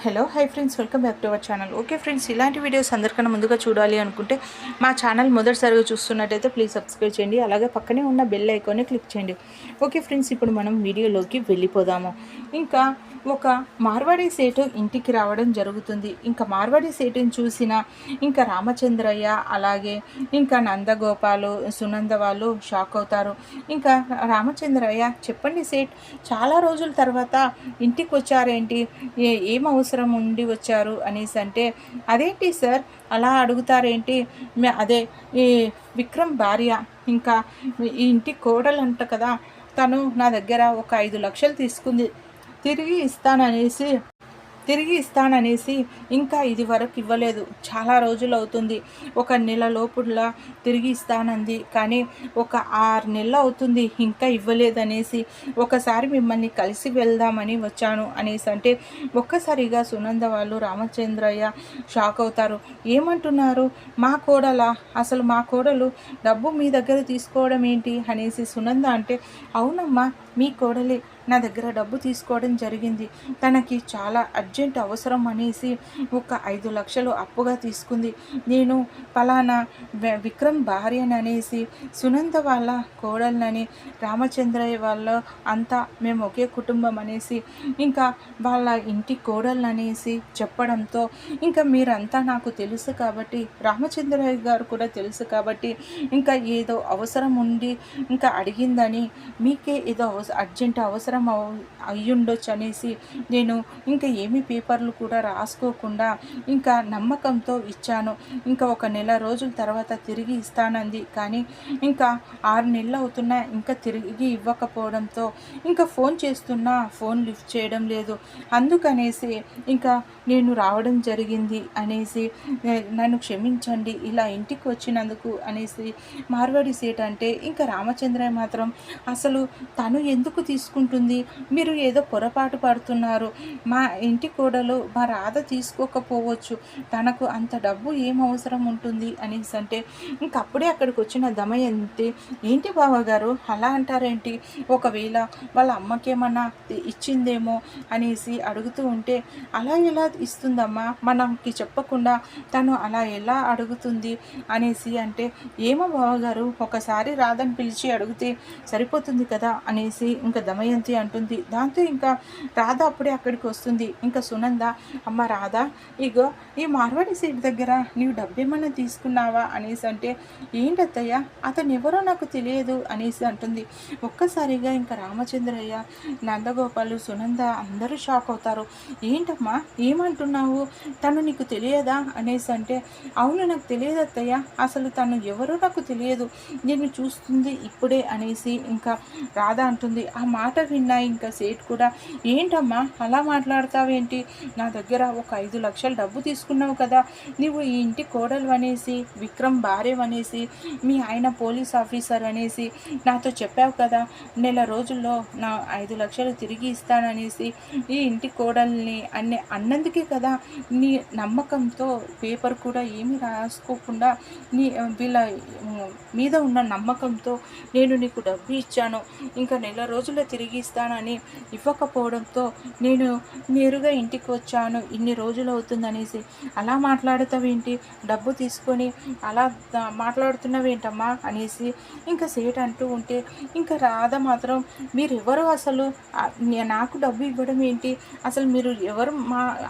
Hello hi friends, welcome back to our channel. Okay friends, ఇలాంటి videos అందరికన్నా ముందుగా చూడాలి అనుకుంటే మా ఛానల్ మొదటిసారిగా చూస్తున్నట్టయితే ప్లీజ్ సబ్స్క్రైబ్ చేయండి. అలాగే పక్కనే ఉన్న బెల్ ఐకాన్ని క్లిక్ చేయండి. ఓకే ఫ్రెండ్స్, ఇప్పుడు మనం వీడియోలోకి వెళ్ళిపోదాము. ఇంకా ఒక మార్వాడి సేటు ఇంటికి రావడం జరుగుతుంది. ఇంకా మార్వాడి సేటుని చూసిన ఇంకా రామచంద్రయ్య అలాగే ఇంకా నందగోపాలు సునంద వాళ్ళు షాక్ అవుతారు. ఇంకా రామచంద్రయ్య, చెప్పండి సేట్, చాలా రోజుల తర్వాత ఇంటికి వచ్చారేంటి, ఏం అవసరం ఉండి వచ్చారు అనేసి అంటే, అదేంటి సార్ అలా అడుగుతారేంటి, అదే ఈ విక్రమ్ భార్య ఇంకా ఈ ఇంటి కోడలంట కదా, తను నా దగ్గర ఒక 5 లక్షలు తీసుకుంది, తిరిగి ఇస్తాననేసి ఇంకా ఇది వరకు ఇవ్వలేదు. చాలా రోజులు అవుతుంది, ఒక నెల లోపులా తిరిగి ఇస్తానంది, కానీ ఒక 6 నెలలు అవుతుంది ఇంకా ఇవ్వలేదనేసి ఒకసారి మిమ్మల్ని కలిసి వెళ్దామని వచ్చాను అనేసి అంటే, ఒక్కసారిగా సునంద వాళ్ళు రామచంద్రయ్య షాక్ అవుతారు. ఏమంటున్నారు, మా కోడలా, అసలు మా కోడలు డబ్బు మీ దగ్గర తీసుకోవడం ఏంటి అనేసి సునంద అంటే, అవునమ్మా, మీ కోడలే నా దగ్గర డబ్బు తీసుకోవడం జరిగింది. తనకి చాలా అర్జెంట్ అవసరం అనేసి ఒక 5 లక్షలు అప్పుగా తీసుకుంది. నేను ఫలానా విక్రమ్ భార్యని అనేసి, సునంద వాళ్ళ కోడలని, రామచంద్రయ్య వాళ్ళ అంతా మేము ఒకే కుటుంబం అనేసి, ఇంకా వాళ్ళ ఇంటి కోడలు అనేసి చెప్పడంతో, ఇంకా మీరంతా నాకు తెలుసు కాబట్టి, రామచంద్రయ్య గారు కూడా తెలుసు కాబట్టి, ఇంకా ఏదో అవసరం ఉండి ఇంకా అడిగిందని, మీకే ఏదో అర్జెంట్ అవసరం అయ్యుండొచ్చు అనేసి నేను ఇంకా ఏమీ పేపర్లు కూడా రాసుకోకుండా ఇంకా నమ్మకంతో ఇచ్చాను. ఇంకా ఒక నెల రోజుల తర్వాత తిరిగి ఇస్తానంది, కానీ ఇంకా 6 నెలలు అవుతున్నా ఇంకా తిరిగి ఇవ్వకపోవడంతో ఇంకా ఫోన్ చేస్తున్నా ఫోన్ లిఫ్ట్ చేయడం లేదు. అందుకనేసి ఇంకా నేను రావడం జరిగింది అనేసి, నన్ను క్షమించండి ఇలా ఇంటికి వచ్చినందుకు అనేసి మార్వాడి సేట్ అంటే, ఇంకా రామచంద్రయ్య మాత్రం, అసలు తను ఎందుకు తీసుకుంటుంది, మీరు ఏదో పొరపాటు పడుతున్నారు, మా ఇంటి కోడలు మా రాధ తీసుకోకపోవచ్చు, తనకు అంత డబ్బు ఏం అవసరం ఉంటుంది అనేసి అంటే, ఇంకప్పుడే అక్కడికి వచ్చిన దమయంతి, ఏంటి బావగారు అలా అంటారేంటి, ఒకవేళ వాళ్ళ అమ్మకేమన్నా ఇచ్చిందేమో అనేసి అడుగుతూ ఉంటే, అలా ఎలా ఇస్తుందమ్మా, మనకి చెప్పకుండా తను అలా ఎలా అడుగుతుంది అనేసి అంటే, ఏమో బావగారు, ఒకసారి రాధని పిలిచి అడిగితే సరిపోతుంది కదా అనేసి ఇంకా దమయంతి అంటుంది. దాంతో ఇంకా రాధ అప్పుడే అక్కడికి వస్తుంది. ఇంకా సునంద, అమ్మ రాధ, ఇగో ఈ మార్వాడి సీట్ దగ్గర నీవు డబ్బేమన్నా తీసుకున్నావా అనేసి అంటే, ఏంటత్తయ్య, అతను ఎవరో నాకు తెలియదు అనేసి అంటుంది. ఒక్కసారిగా ఇంకా రామచంద్రయ్య, నందగోపాలు, సునంద అందరూ షాక్ అవుతారు. ఏంటమ్మా ఏమంటున్నావు, తను నీకు తెలియదా అనేసి అంటే, అవును నాకు తెలియదు అత్తయ్య, అసలు తను ఎవరో నాకు తెలియదు, నేను చూస్తుంది ఇప్పుడే అనేసి ఇంకా రాధ అంటుంది. ఆ మాట విన్నా ఇంకా సేట్ కూడా, ఏంటమ్మా అలా మాట్లాడతావేంటి, నా దగ్గర ఒక 5 లక్షలు డబ్బు తీసుకున్నావు కదా, నువ్వు ఈ ఇంటి కోడలు అనేసి, విక్రమ్ భార్య అనేసి, మీ ఆయన పోలీస్ ఆఫీసర్ అనేసి నాతో చెప్పావు కదా, నెల రోజుల్లో నా 5 లక్షలు తిరిగి ఇస్తాననేసి ఈ ఇంటి కోడల్ని అన్నందుకే కదా, నీ నమ్మకంతో పేపర్ కూడా ఏమీ రాసుకోకుండా వీళ్ళ మీద ఉన్న నమ్మకంతో నేను నీకు డబ్బు ఇచ్చాను, ఇంకా నెల రోజుల్లో తిరిగి ఇస్తానని ఇవ్వకపోవడంతో నేను నేరుగా ఇంటికి వచ్చాను, ఇన్ని రోజులు అవుతుందనేసి, అలా మాట్లాడుతావేంటి, డబ్బు తీసుకొని అలా మాట్లాడుతున్నావేంటమ్మా అనేసి ఇంకా సేట్ అంటూ ఉంటే, ఇంకా రాధ మాత్రం, మీరెవరు అసలు, నాకు డబ్బు ఇవ్వడం ఏంటి, అసలు మీరు ఎవరు,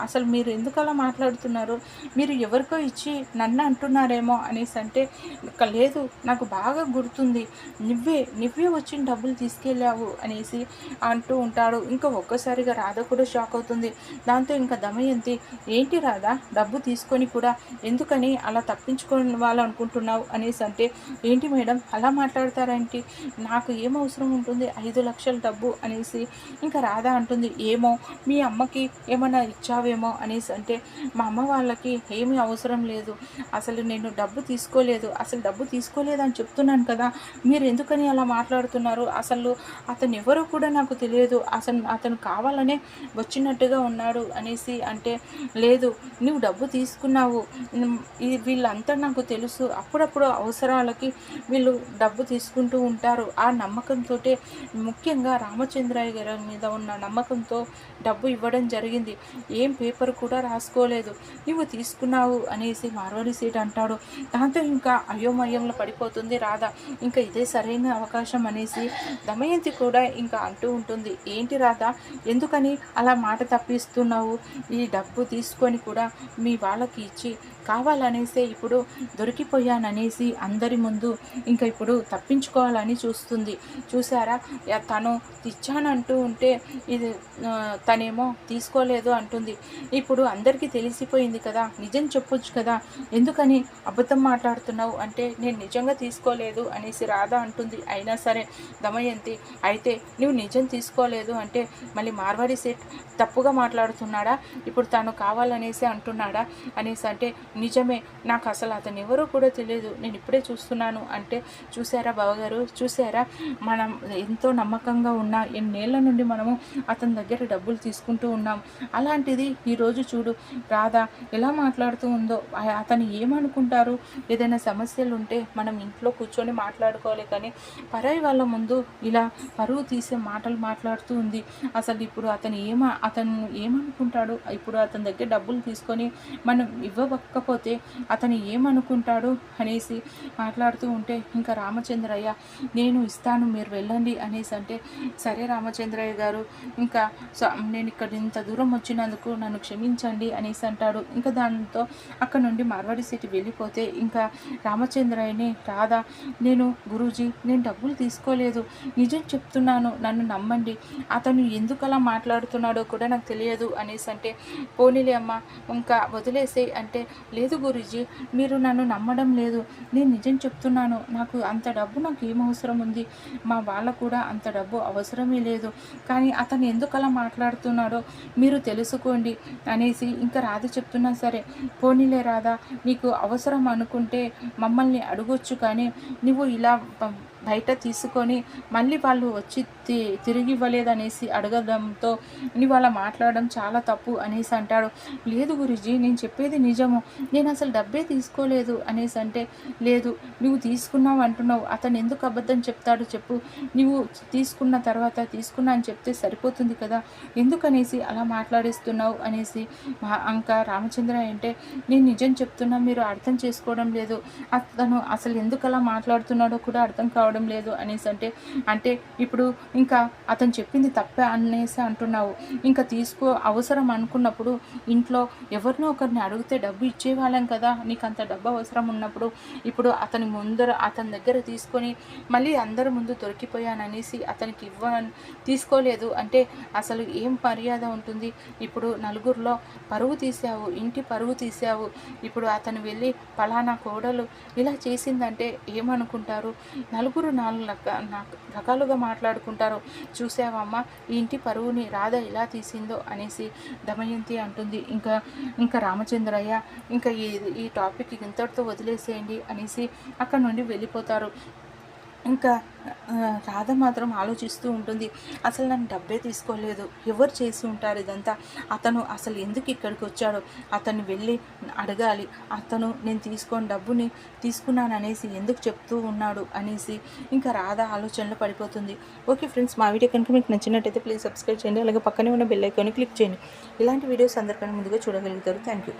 అసలు మీరు ఎందుకు అలా మాట్లాడుతున్నారు, మీరు ఎవరికో ఇచ్చి నన్ను అంటున్నారేమో అనేసి అంటే, లేదు నాకు బాగా గుర్తుంది, నువ్వే వచ్చిన డబ్బులు తీసుకెళ్ళావు అనేసి అంటూ ఉంటాడు. ఇంకా ఒక్కసారిగా రాధ కూడా షాక్ అవుతుంది. దాంతో ఇంకా దమయంతి, ఏంటి రాధ, డబ్బు తీసుకొని కూడా ఎందుకని అలా తప్పించుకోవాలనుకుంటున్నావు అనేసి అంటే, ఏంటి మేడం అలా మాట్లాడతారేంటి, నాకు ఏం అవసరం ఉంటుంది 5 లక్షల డబ్బు అనేసి ఇంకా రాధ అంటుంది. ఏమో మీ అమ్మకి ఏమైనా ఇచ్చావేమో అనేసి అంటే, మా అమ్మ వాళ్ళకి ఏమీ అవసరం లేదు, అసలు నేను డబ్బు తీసుకోలేదు, అసలు డబ్బు తీసుకోలేదని చెప్తున్నాను కదా, మీరు ఎందుకని అలా మాట్లాడుతున్నారు, అసలు అతను ఎవరో కూడా నాకు తెలియదు, అసలు అతను కావాలనే వచ్చినట్టుగా ఉన్నాడు అనేసి అంటే, లేదు నువ్వు డబ్బు తీసుకున్నావు, వీళ్ళంతా నాకు తెలుసు, అప్పుడప్పుడు అవసరాలకి వీళ్ళు డబ్బు తీసుకుంటూ ఉంటారు, ఆ నమ్మకంతో ముఖ్యంగా రామచంద్రయ్య గారి మీద ఉన్న నమ్మకంతో డబ్బు ఇవ్వడం జరిగింది, ఏం పేపర్ కూడా రాసుకోలేదు, నువ్వు తీసుకున్నావు అనేసి మార్వాడి సేట్ అంటాడు. దాంతో ఇంకా అయోమయంలో పడిపోతుంది రాధ. ఇంకా ఇదే సరైన అవకాశం అనేసి దమయంతి కూడా ఇంకా అంటూ ఉంటుంది. ఏంటి రాధ, ఎందుకని అలా మాట తప్పిస్తున్నావు, ఈ డబ్బు తీసుకొని కూడా మీ వాళ్ళకి ఇచ్చి కావాలనేసే ఇప్పుడు దొరికిపోయాననేసి అందరి ముందు ఇంకా ఇప్పుడు తప్పించుకోవాలని చూస్తుంది. చూసారా, తను ఇచ్చానంటూ ఉంటే ఇది తనేమో తీసుకోలేదు అంటుంది. ఇప్పుడు అందరికీ తెలిసిపోయింది కదా, నిజం చెప్పొచ్చు కదా, ఎందుకని అబద్ధం మాట్లాడుతున్నావు అంటే, నేను నిజంగా తీసుకోలేదు అనేసి రాధ అంటుంది. అయినా సరే దమయంతి, అయితే నువ్వు నిజం తీసుకోలేదు అంటే మళ్ళీ మార్వాడి సేట్ తప్పుగా మాట్లాడుతున్నాడా, ఇప్పుడు తను కావాలనేసి అంటున్నాడా అనేసి అంటే, నిజమే, నాకు అసలు అతను ఎవరో కూడా తెలియదు, నేను ఇప్పుడే చూస్తున్నాను అంటే, చూసారా బావగారు, చూసారా మనం ఎంతో నమ్మకంగా ఉన్న ఎన్నేళ్ల నుండి మనము అతని దగ్గర డబ్బులు తీసుకుంటూ ఉన్నాం, అలాంటిది ఈరోజు చూడు రాధ ఎలా మాట్లాడుతూ ఉందో, అతను ఏమనుకుంటారు, ఏదైనా సమస్యలు ఉంటే మనం ఇంట్లో కూర్చొని మాట్లాడుకోవాలి కానీ పరాయి వాళ్ళ ముందు ఇలా పరువు తీసే మాటలు మాట్లాడుతూ ఉంది. అసలు ఇప్పుడు అతను ఏమనుకుంటాడు, ఇప్పుడు అతని దగ్గర డబ్బులు తీసుకొని మనం ఇవ్వకపోతే అతను ఏమనుకుంటాడు అనేసి మాట్లాడుతూ ఉంటే, ఇంకా రామచంద్రయ్య నేను ఇస్తాను మీరు వెళ్ళండి అనేసి అంటే, సరే రామచంద్రయ్య గారు, ఇంకా నేను ఇక్కడ ఇంత దూరం వచ్చినందుకు నన్ను క్షమించండి అనేసి అంటాడు. ఇంకా దాంతో అక్కడ నుండి మార్వాడి సిటీ వెళ్ళిపోతే ఇంకా రామచంద్రయ్యని రాధ, నేను గురూజీ నేను డబ్బులు తీసుకోలేదు, నిజం చెప్తున్నాను, నన్ను నమ్మండి, అతను ఎందుకు అలా మాట్లాడుతున్నాడో కూడా నాకు తెలియదు అనేసి అంటే, పోనీలే అమ్మ ఇంకా వదిలేసే అంటే, లేదు గురూజీ మీరు నన్ను నమ్మడం లేదు, నేను నిజం చెప్తున్నాను, నాకు అంత డబ్బు నాకు ఏం అవసరం ఉంది, మా వాళ్ళ కూడా అంత డబ్బు అవసరమే లేదు, కానీ అతను ఎందుకు అలా మాట్లాడుతున్నాడో మీరు తెలుసుకోండి అనేసి ఇంకా రాధ చెప్తున్నా సరే, పోనీలే రాధా, నీకు అవసరం అనుకుంటే మమ్మల్ని అడగొచ్చు, కానీ నువ్వు ఇలా బయట తీసుకొని మళ్ళీ వాళ్ళు వచ్చి తిరిగి ఇవ్వలేదనేసి అడగడంతో నువ్వు అలా మాట్లాడడం చాలా తప్పు అనేసి అంటాడు. లేదు గురూజీ నేను చెప్పేది నిజము, నేను అసలు డబ్బే తీసుకోలేదు అనేసి అంటే, లేదు నువ్వు తీసుకున్నావు అంటున్నావు, అతను ఎందుకు అబద్ధం చెప్తాడు చెప్పు, నువ్వు తీసుకున్న తర్వాత తీసుకున్నా అని చెప్తే సరిపోతుంది కదా, ఎందుకనేసి అలా మాట్లాడేస్తున్నావు అనేసి ఇంకా రామచంద్ర అంటే, నేను నిజం చెప్తున్నా మీరు అర్థం చేసుకోవడం లేదు, అతను అసలు ఎందుకు అలా మాట్లాడుతున్నాడో కూడా అర్థం కావడం లేదు అనేసి అంటే ఇప్పుడు ఇంకా అతను చెప్పింది తప్పే అనేసి అంటున్నావు, ఇంకా అవసరం అనుకున్నప్పుడు ఇంట్లో ఎవరినో ఒకరిని అడిగితే డబ్బు ఇచ్చేవాళ్ళం కదా, నీకు అంత డబ్బు అవసరం ఉన్నప్పుడు ఇప్పుడు అతని దగ్గర తీసుకొని మళ్ళీ అందరి ముందు దొరికిపోయాననేసి అతనికి తీసుకోలేదు అంటే అసలు ఏం మర్యాద ఉంటుంది, ఇప్పుడు నలుగురిలో పరువు తీసావు, ఇంటి పరువు తీసావు, ఇప్పుడు అతను వెళ్ళి పలానా కోడలు ఇలా చేసిందంటే ఏమనుకుంటారు, నలుగురు నాలుగు రకాలుగా మాట్లాడుకుంటారు, చూసావమ్మా ఈ ఇంటి పరువుని రాధ ఎలా తీసిందో అనేసి దమయంతి అంటుంది. ఇంకా రామచంద్రయ్య ఇంకా ఈ టాపిక్ ఇంతటితో వదిలేసేయండి అనేసి అక్కడ నుండి వెళ్ళిపోతారు. ఇంకా రాధ మాత్రం ఆలోచిస్తూ ఉంటుంది, అసలు నన్ను డబ్బే తీసుకోలేదు, ఎవరు చేసి ఉంటారు ఇదంతా, అతను అసలు ఎందుకు ఇక్కడికి వచ్చాడో అతన్ని వెళ్ళి అడగాలి, అతను నేను డబ్బుని తీసుకున్నాను అనేసి ఎందుకు చెప్తూ ఉన్నాడు అనేసి ఇంకా రాధ ఆలోచనలో పడిపోతుంది. ఓకే ఫ్రెండ్స్, మా వీడియో కనుక మీకు నచ్చినట్టయితే ప్లీజ్ సబ్స్క్రైబ్ చేయండి, అలాగే పక్కనే ఉన్న బెల్ ఐకాన్ని క్లిక్ చేయండి, ఇలాంటి వీడియోస్ అందరికన్నా ముందుగా చూడగలుగుతారు. Thank you.